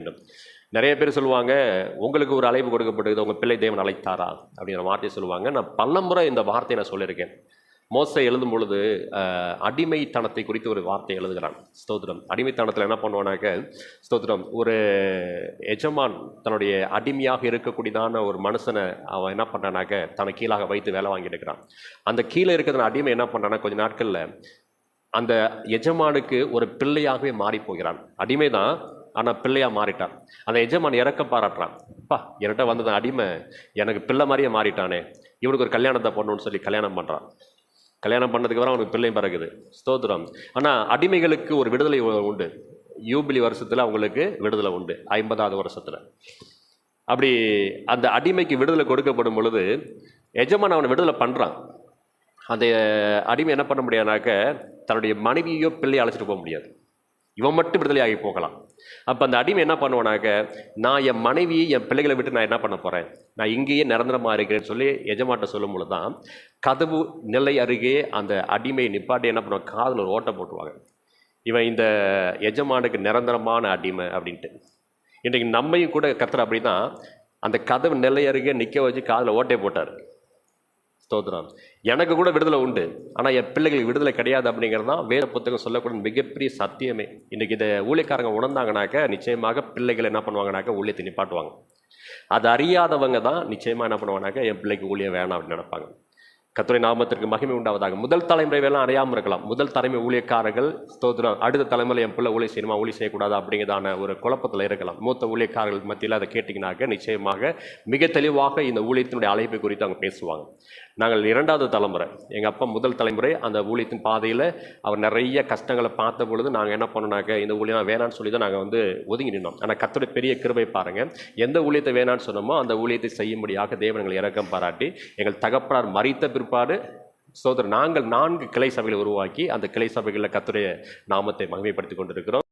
வேண்டும். நிறைய பேர் சொல்லுவாங்க, உங்களுக்கு ஒரு அழைப்பு கொடுக்கப்பட்டது, உங்கள் பிள்ளை தேவன் அழைத்தாரா அப்படிங்கிற வார்த்தையை சொல்லுவாங்க. நான் பலமுறை இந்த வார்த்தையை நான் சொல்லியிருக்கேன். மோசே எழுதும் பொழுது அடிமைத்தனத்தை குறித்து ஒரு வார்த்தை எழுதுகிறான். ஸ்தோத்திரம். அடிமைத்தனத்தில் என்ன பண்ணுவானாக்க, ஸ்தோத்திரம், ஒரு எஜமான் தன்னுடைய அடிமையாக இருக்கக்கூடியதான ஒரு மனுஷனை அவன் என்ன பண்ணானாக்க தன்னை கீழாக வைத்து வேலை வாங்கிட்டு இருக்கிறான். அந்த கீழே இருக்கிற அடிமை என்ன பண்ணுறான்னா கொஞ்ச நாட்களில் அந்த எஜமானுக்கு ஒரு பிள்ளையாகவே மாறி போகிறான். அடிமை தான், ஆனால் பிள்ளையாக மாறிட்டான். அந்த எஜமான் இறக்க பாராட்டுறான். அப்பா, என்கிட்ட வந்தது அடிமை எனக்கு பிள்ளை மாதிரியே மாறிட்டானே, இவனுக்கு ஒரு கல்யாணத்தை பண்ணணும்னு சொல்லி கல்யாணம் பண்ணுறான். கல்யாணம் பண்ணதுக்கு அப்புறம் அவனுக்கு பிள்ளையும் பிறகுது. ஸ்தோத்திரம். ஆனால் அடிமைகளுக்கு ஒரு விடுதலை உண்டு. யூபிலி வருஷத்தில் அவங்களுக்கு விடுதலை உண்டு, 50வது வருஷத்தில். அப்படி அந்த அடிமைக்கு விடுதலை கொடுக்கப்படும் பொழுது எஜமான் அவனை விடுதலை பண்ணுறான். அந்த அடிமை என்ன பண்ண முடியாதுனாக்க தன்னுடைய மனைவியோ பிள்ளையை அழைச்சிட்டு போக முடியாது. இவன் மட்டும் விடுதலையாகி போகலாம். அப்போ அந்த அடிமை என்ன பண்ணுவானாக்க, நான் என் மனைவியை என் பிள்ளைகளை விட்டு நான் என்ன பண்ண போகிறேன், நான் இங்கேயே நிரந்தரமாக இருக்கிறேன்னு சொல்லி எஜமாட்ட சொல்லும் பொழுது தான் கதவு நிலை அருகே அந்த அடிமையை நிப்பாட்டி என்ன பண்ணுவாங்க, காதில் ஒரு ஓட்டை போட்டுருவாங்க. இவன் இந்த எஜமானுக்கு நிரந்தரமான அடிமை அப்படின்ட்டு. இன்றைக்கு நம்மையும் கூட கர்த்தர் அப்படி தான் அந்த கதவு நிலை அருகே நிற்க வச்சு காதில் ஓட்டை போட்டார். ஸ்தோத்திரம். எனக்கு கூட விடுதலை உண்டு, ஆனால் என் பிள்ளைகளுக்கு விடுதலை கிடையாது அப்படிங்கிறது தான் வேத புத்தகம் சொல்லக்கூடிய மிகப்பெரிய சத்தியமே. இன்றைக்கி இதை ஊழியக்காரங்க உணர்ந்தாங்கனாக்க நிச்சயமாக பிள்ளைகள் என்ன பண்ணுவாங்கனாக்க ஊழியத்தை நிப்பாட்டுவாங்க. அது அறியாதவங்க தான் நிச்சயமாக என்ன பண்ணுவாங்கனாக்க என் பிள்ளைக்கு ஊழியம் வேணாம் அப்படின்னு நினைப்பாங்க. கர்த்தருடைய நாமத்திற்கு மகிமை உண்டாவதாக. முதல் தலைமுறை வேலை அறியாமல் இருக்கலாம். முதல் தலைமுறை ஊழியக்காரர்கள் ஸ்தோத்திரம், அடுத்த தலைமுறை என் பிள்ளை ஊழிய செய்யணுமா ஊழிய செய்யக்கூடாது அப்படிங்கிறதான ஒரு குழப்பத்தில் இருக்கலாம். மூத்த ஊழியக்காரர்கள் மத்தியில் அதை கேட்டிங்கனாக்க நிச்சயமாக மிக தெளிவாக இந்த ஊழியத்தினுடைய அழைப்பை குறித்து அவங்க பேசுவாங்க. நாங்கள் 2வது தலைமுறை, எங்கள் அப்பா முதல் தலைமுறை அந்த ஊழியத்தின் பாதையில் அவர் நிறைய கஷ்டங்களை பார்த்த பொழுது நாங்கள் என்ன பண்ணோம்னாக்க இந்த ஊழியம் வேணான்னு சொல்லி தான் நாங்கள் ஒதுங்கி நின்னோம். ஆனால் கர்த்தருடைய பெரிய கிருபை பாருங்கள், எந்த ஊழியத்தை வேணான்னு சொன்னோமோ அந்த ஊழியத்தை செய்யும்படியாக தேவன் எங்களை இரக்கம் பாராட்டி எங்கள் தகப்பனார் மரித்த பிற்பாடு சோதரர் நாங்கள் 4 கிளை சபைகளை உருவாக்கி அந்த கிளை சபைகளில் கர்த்தருடைய நாமத்தை மகிமைப்படுத்தி கொண்டிருக்கிறோம்.